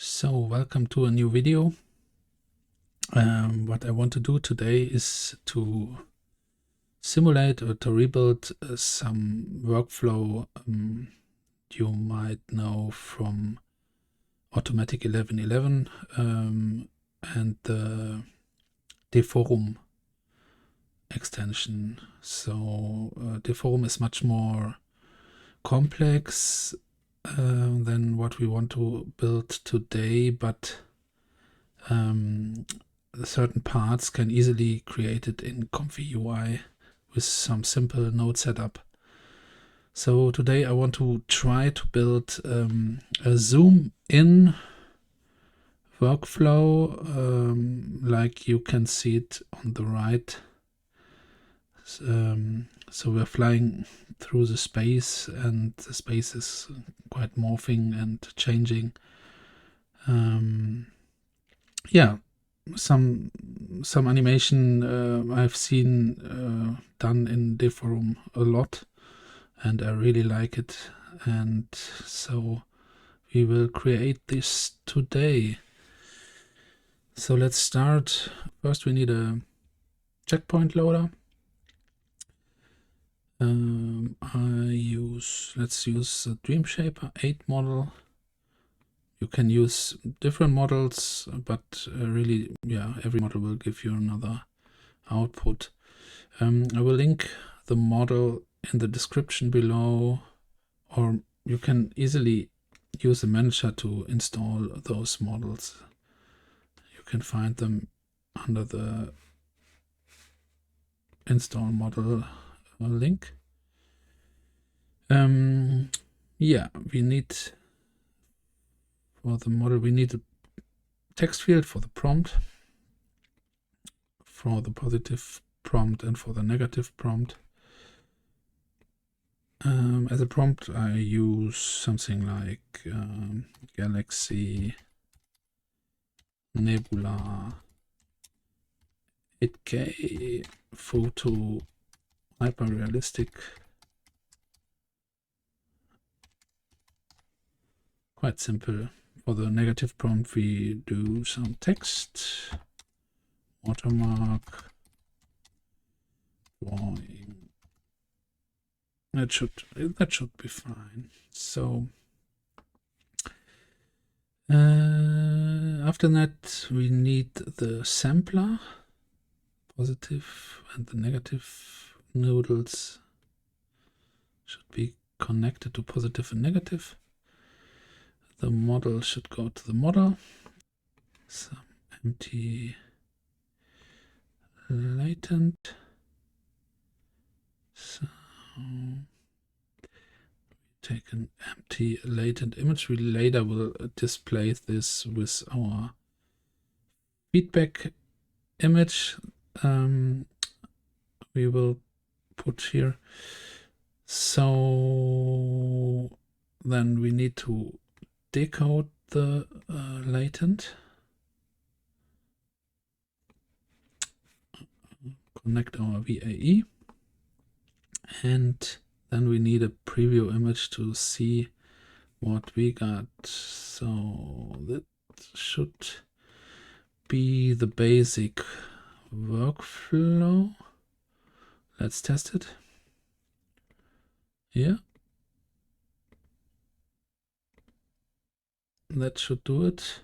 So welcome to a new video. What I want to do today is to simulate or to rebuild some workflow you might know from Automatic 1111 and the Deforum extension. So Deforum is much more complex than what we want to build today, but certain parts can easily create it in Comfyui with some simple node setup. So today I want to try to build a zoom in workflow like you can see it on the right. So we're flying through the space and the space is quite morphing and changing. Yeah, some animation I've seen done in Deforum a lot, and I really like it. And so we will create this today. So let's start. First, we need a checkpoint loader. Let's use the Dream Shaper 8 model. You can use different models, but really, yeah, every model will give you another output. I will link the model in the description below, or you can easily use the manager to install those models. You can find them under the install model link. Yeah, we need for the model, we need a text field for the prompt, for the positive prompt and for the negative prompt. As a prompt, I use something like Galaxy, Nebula, 8K, photo, hyper-realistic. Quite simple. For the negative prompt, we do some text, watermark, drawing. That should be fine. So after that, we need the sampler, positive and the negative noodles should be connected to positive and negative. The model should go to the model. Some empty latent. So take an empty latent image. We later will display this with our feedback image we will put here. So then we need to decode the latent, connect our VAE, and then we need a preview image to see what we got. So that should be the basic workflow. Let's test it. Yeah. That should do it.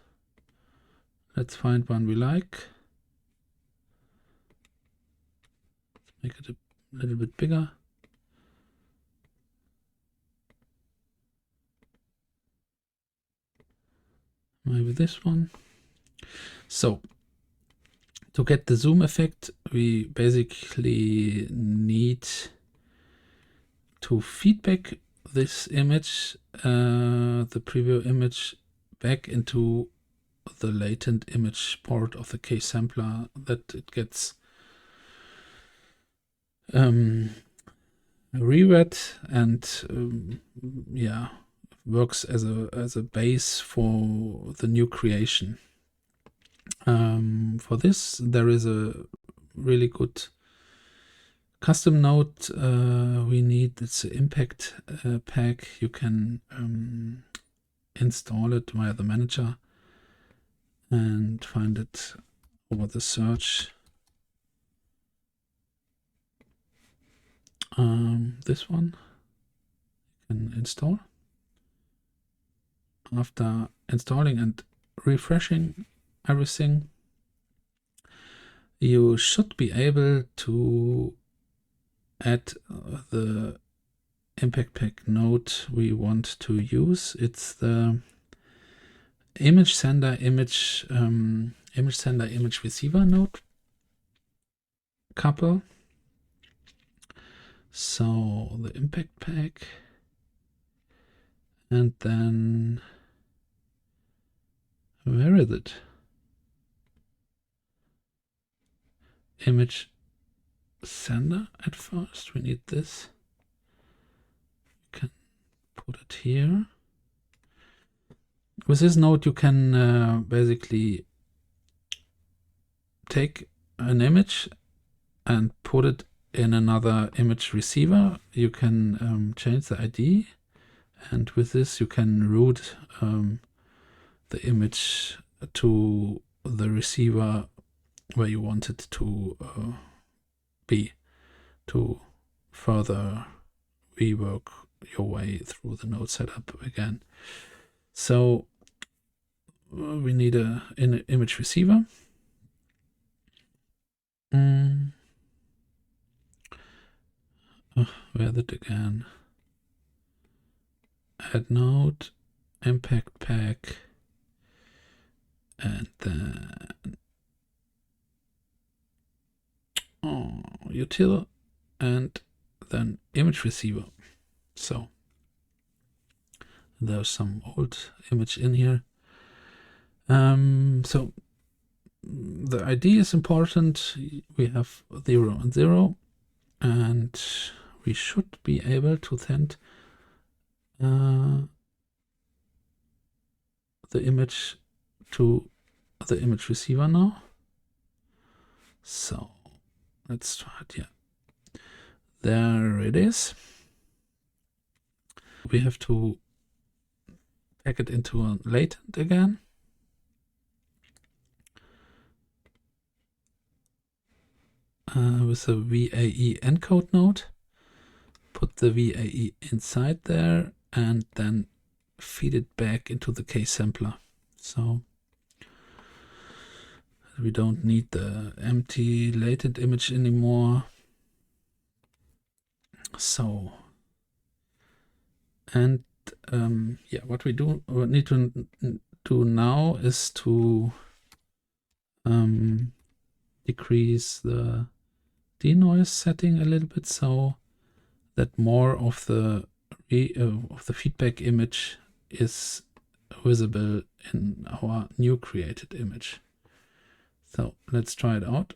Let's find one we like. Let's make it a little bit bigger. Maybe this one. So to get the zoom effect, we basically need to feedback this image, the preview image, back into the latent image port of the K sampler, that it gets reread and yeah, works as a base for the new creation. For this, there is a really good custom node we need. It's an impact pack. You can install it via the manager. and find it over the search. This one you can install. After installing and refreshing everything, you should be able to add the impact pack node we want to use. It's the image sender, image receiver node couple. So the impact pack, and then where is it? Image sender at first. We need this. You can put it here. With this node, you can basically take an image and put it in another image receiver. You can change the ID, and with this you can route the image to the receiver where you want it to be, to further rework your way through the node setup again. So we need an image receiver. Where is it again? Add node, impact pack, and then util, and then image receiver. So there's some old image in here. So the ID is important. We have 0 and 0, and we should be able to send the image to the image receiver now. So let's try it. Yeah, there it is. We have to pack it into a latent again. With a VAE encode node. Put the VAE inside there and then feed it back into the case sampler. So we don't need the empty latent image anymore. So, and yeah, what we need to do now is to decrease the denoise setting a little bit, so that more of the feedback image is visible in our new created image. So let's try it out.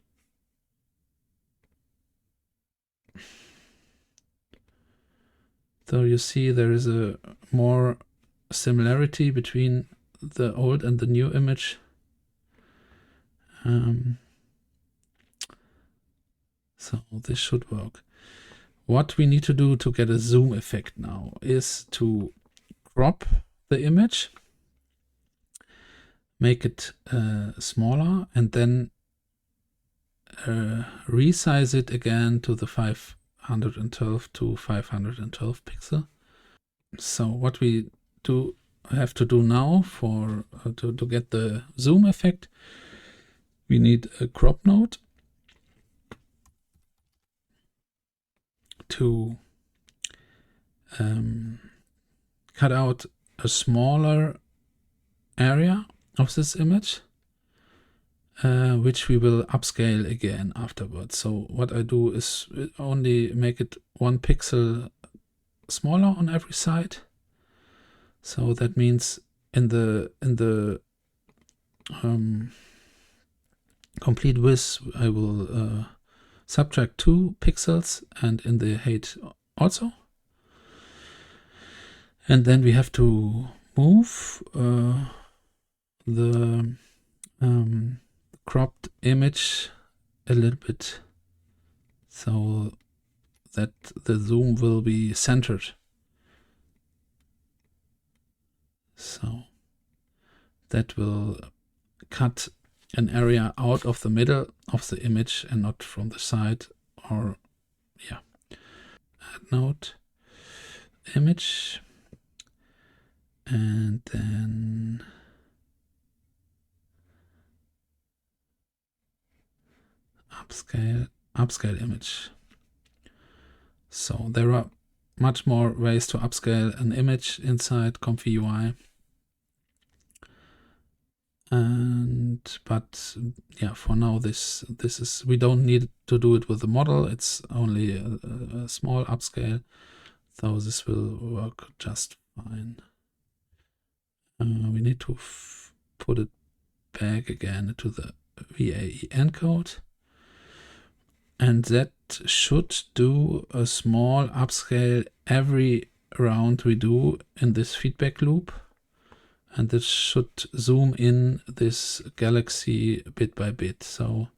So you see there is a more similarity between the old and the new image. So this should work. What we need to do to get a zoom effect now is to crop the image, make it smaller, and then resize it again to the 512 to 512 pixel. So what we have to do now for to get the zoom effect, we need a crop node to cut out a smaller area of this image, which we will upscale again afterwards. So what I do is only make it 1 pixel smaller on every side. So that means in the complete width I will subtract 2 pixels, and in the height also. And then we have to move the cropped image a little bit so that the zoom will be centered. So that will cut an area out of the middle of the image and not from the side. Or yeah, add node image, and then upscale image. So there are much more ways to upscale an image inside Comfyui. But yeah, for now this is, we don't need to do it with the model. It's only a small upscale, so this will work just fine. We need to put it back again to the VAEN code, and that should do a small upscale every round we do in this feedback loop. And this should zoom in this galaxy bit by bit. So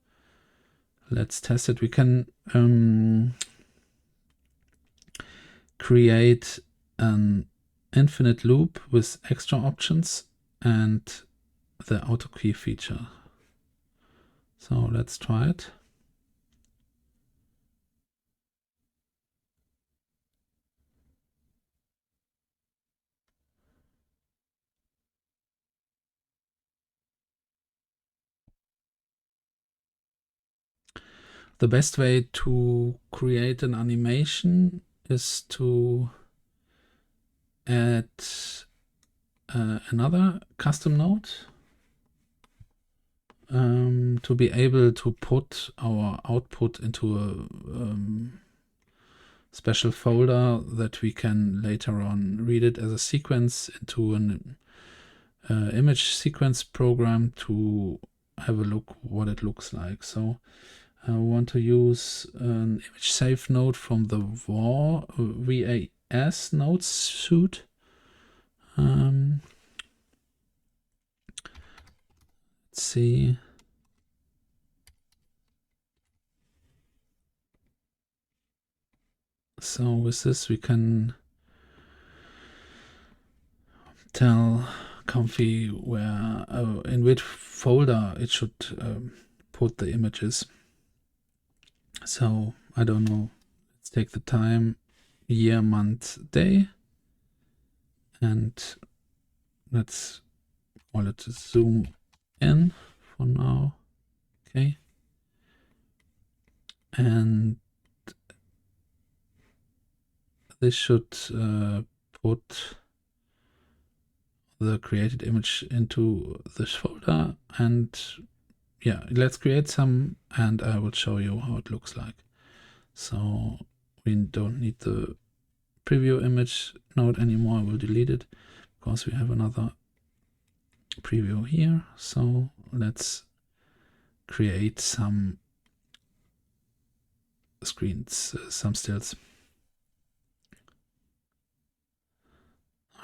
let's test it. We can create an infinite loop with extra options and the auto key feature. So let's try it. The best way to create an animation is to add another custom node to be able to put our output into a special folder that we can later on read it as a sequence into an image sequence program to have a look what it looks like. So I want to use an image save node from the VAS nodes suite. Let's see. So with this we can tell Comfy where in which folder it should put the images. So I don't know, let's take the time, year, month, day, and let's call it zoom in for now. Okay, and this should put the created image into this folder. And yeah, let's create some and I will show you how it looks like. So we don't need the preview image node anymore. I will delete it because we have another preview here. So let's create some screens, some stills.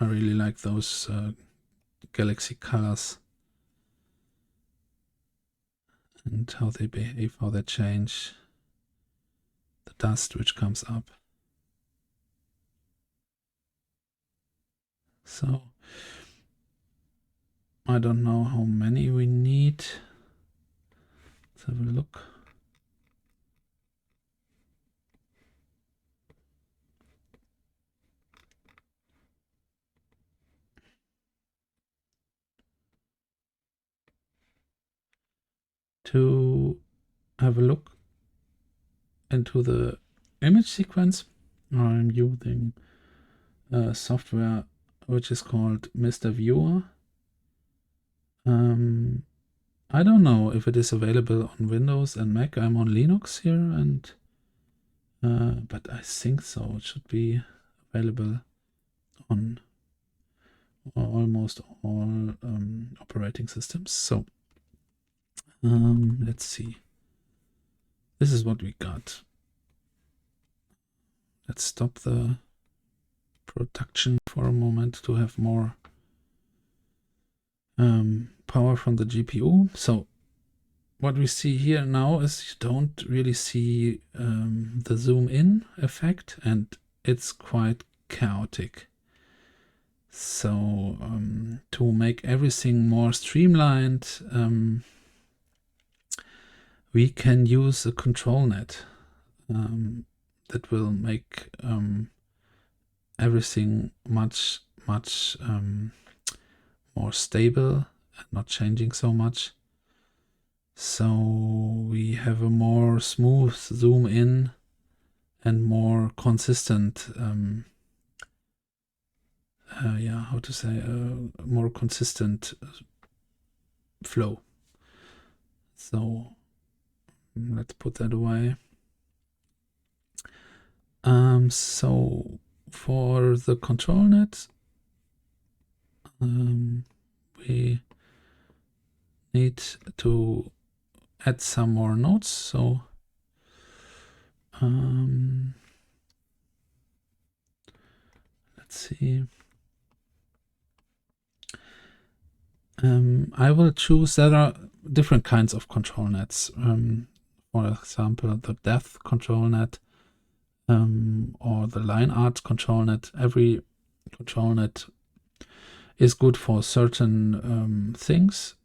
I really like those galaxy colors and how they behave, how they change, the dust which comes up. So I don't know how many we need. Let's have a look. To have a look into the image sequence, I'm using software which is called Mr. Viewer. I don't know if it is available on Windows and Mac. I'm on Linux here, and but I think so. It should be available on almost all operating systems. So let's see. This is what we got. Let's stop the production for a moment to have more power from the GPU. So what we see here now is you don't really see the zoom in effect, and it's quite chaotic. So to make everything more streamlined, we can use a control net that will make everything much more stable and not changing so much. So we have a more smooth zoom in and more consistent how to say, more consistent flow. So let's put that away. So for the control net, we need to add some more nodes. So let's see. I will choose, there are different kinds of control nets. For example, the depth control net or the line art control net. Every control net is good for certain things.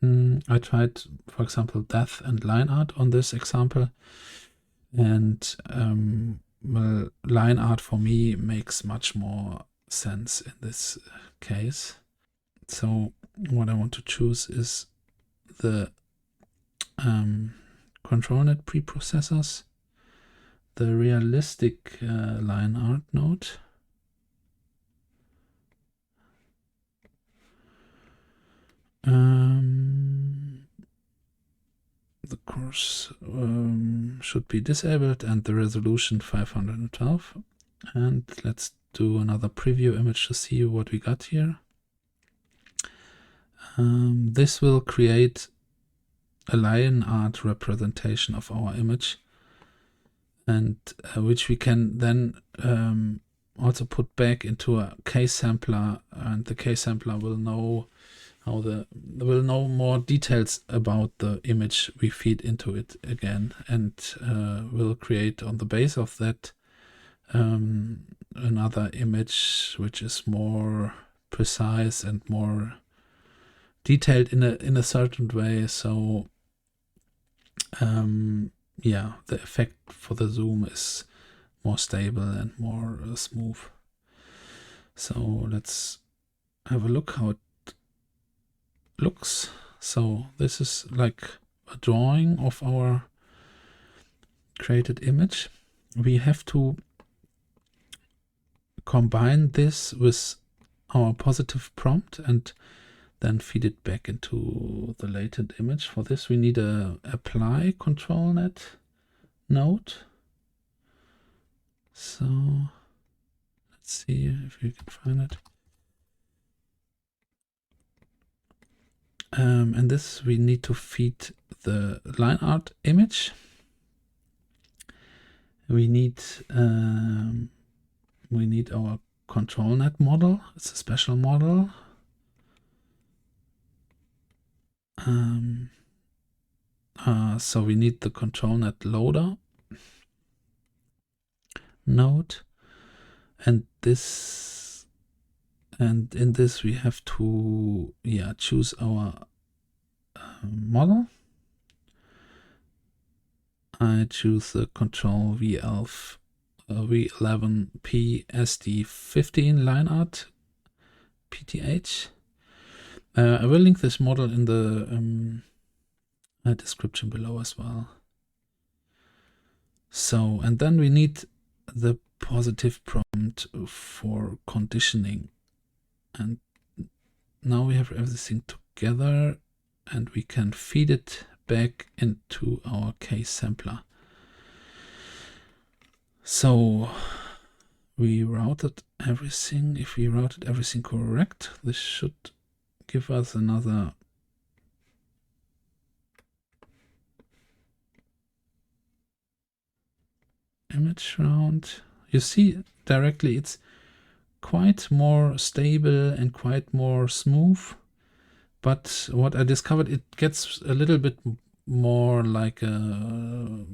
I tried, for example, depth and line art on this example. And well, line art for me makes much more sense in this case. So what I want to choose is the control net preprocessors, the realistic line art node, the course should be disabled, and the resolution 512. And let's do another preview image to see what we got here. This will create a line art representation of our image, and which we can then also put back into a K-sampler, and the K-sampler will know will know more details about the image we feed into it again, and will create on the base of that another image which is more precise and more detailed in a certain way. So yeah, the effect for the zoom is more stable and more smooth. So let's have a look how it looks. So this is like a drawing of our created image. We have to combine this with our positive prompt and then feed it back into the latent image. For this we need a apply control net node. So let's see if we can find it. And this we need to feed the line art image. We need our control net model. It's a special model. So we need the control net loader node, and in this we have to choose our model. I choose the control V11P SD15 line art PTH. I will link this model in the description below as well. So, and then we need the positive prompt for conditioning. And now we have everything together, and we can feed it back into our K-sampler. So we routed everything. If we routed everything correct, this should give us another image round. You see directly it's quite more stable and quite more smooth. But what I discovered, it gets a little bit more like a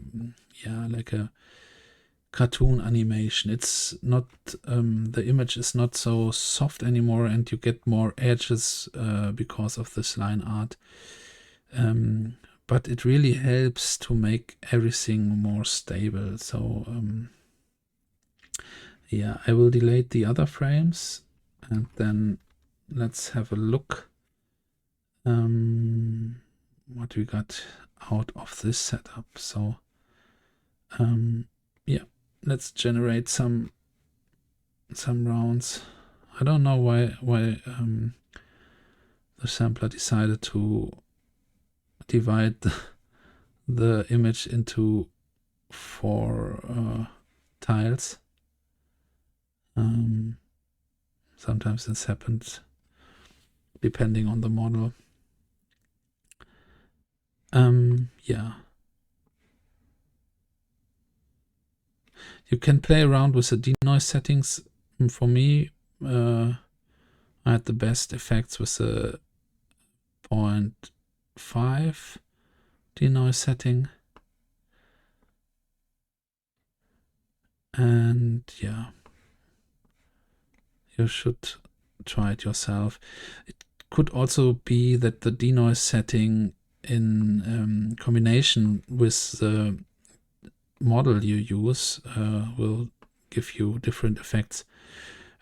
cartoon animation. It's not, the image is not so soft anymore, and you get more edges because of this line art. But it really helps to make everything more stable. So yeah, I will delete the other frames, and then let's have a look what we got out of this setup. So yeah, let's generate some rounds. I don't know why the sampler decided to divide the image into 4 tiles. Sometimes this happens depending on the model. Yeah, you can play around with the denoise settings. For me, I had the best effects with the 0.5 denoise setting. And yeah, you should try it yourself. It could also be that the denoise setting in combination with the model you use will give you different effects.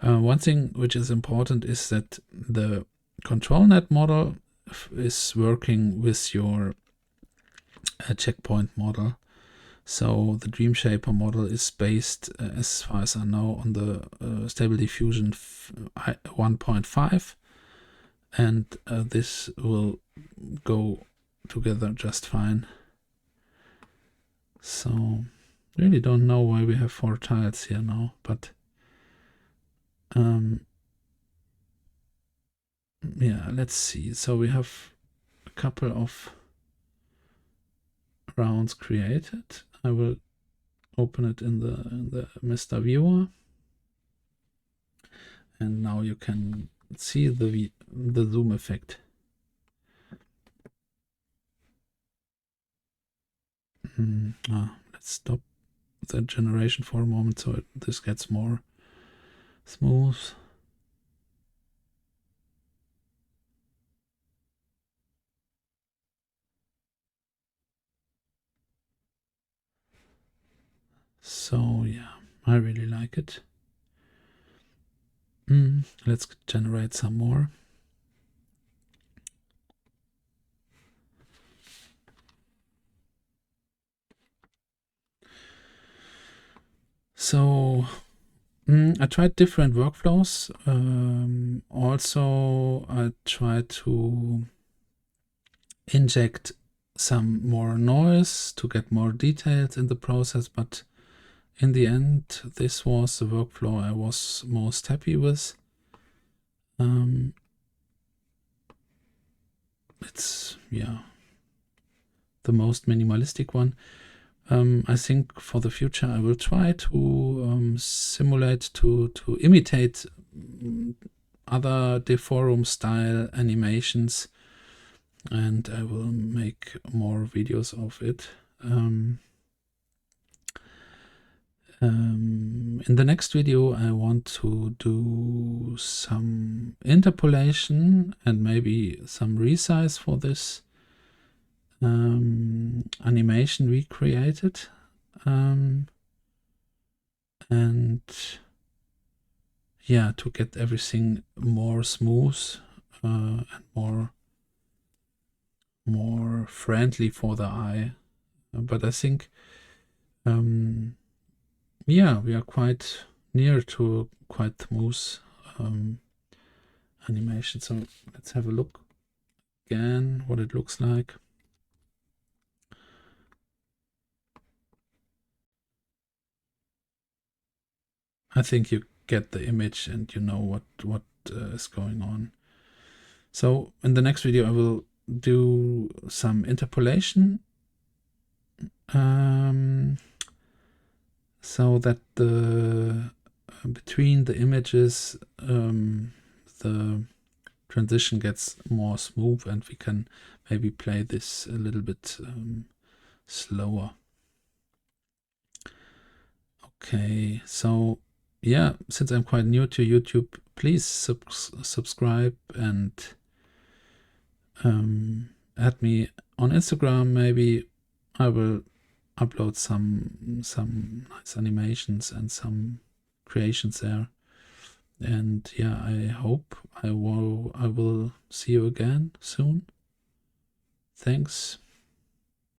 One thing which is important is that the ControlNet model is working with your checkpoint model. So the Dreamshaper model is based, as far as I know, on the Stable Diffusion 1.5, and this will go together just fine. So really don't know why we have 4 tiles here now, but yeah, let's see. So we have a couple of rounds created. I will open it in the Mr. Viewer, and now you can see the zoom effect. Let's stop the generation for a moment so this gets more smooth. So yeah, I really like it. Let's generate some more. So I tried different workflows. Also, I tried to inject some more noise to get more details in the process, but in the end, this was the workflow I was most happy with. It's, yeah, the most minimalistic one. I think for the future I will try to simulate, to imitate other Deforum style animations, and I will make more videos of it. In the next video I want to do some interpolation and maybe some resize for this animation we created, and yeah, to get everything more smooth and more friendly for the eye. But I think yeah, we are quite near to quite smooth animation. So let's have a look again what it looks like. I think you get the image and you know what is going on. So in the next video I will do some interpolation so that the between the images the transition gets more smooth, and we can maybe play this a little bit slower. Okay, so yeah, since I'm quite new to YouTube, please subscribe and add me on Instagram. Maybe I will upload some nice animations and some creations there. And yeah, I hope I will see you again soon. Thanks.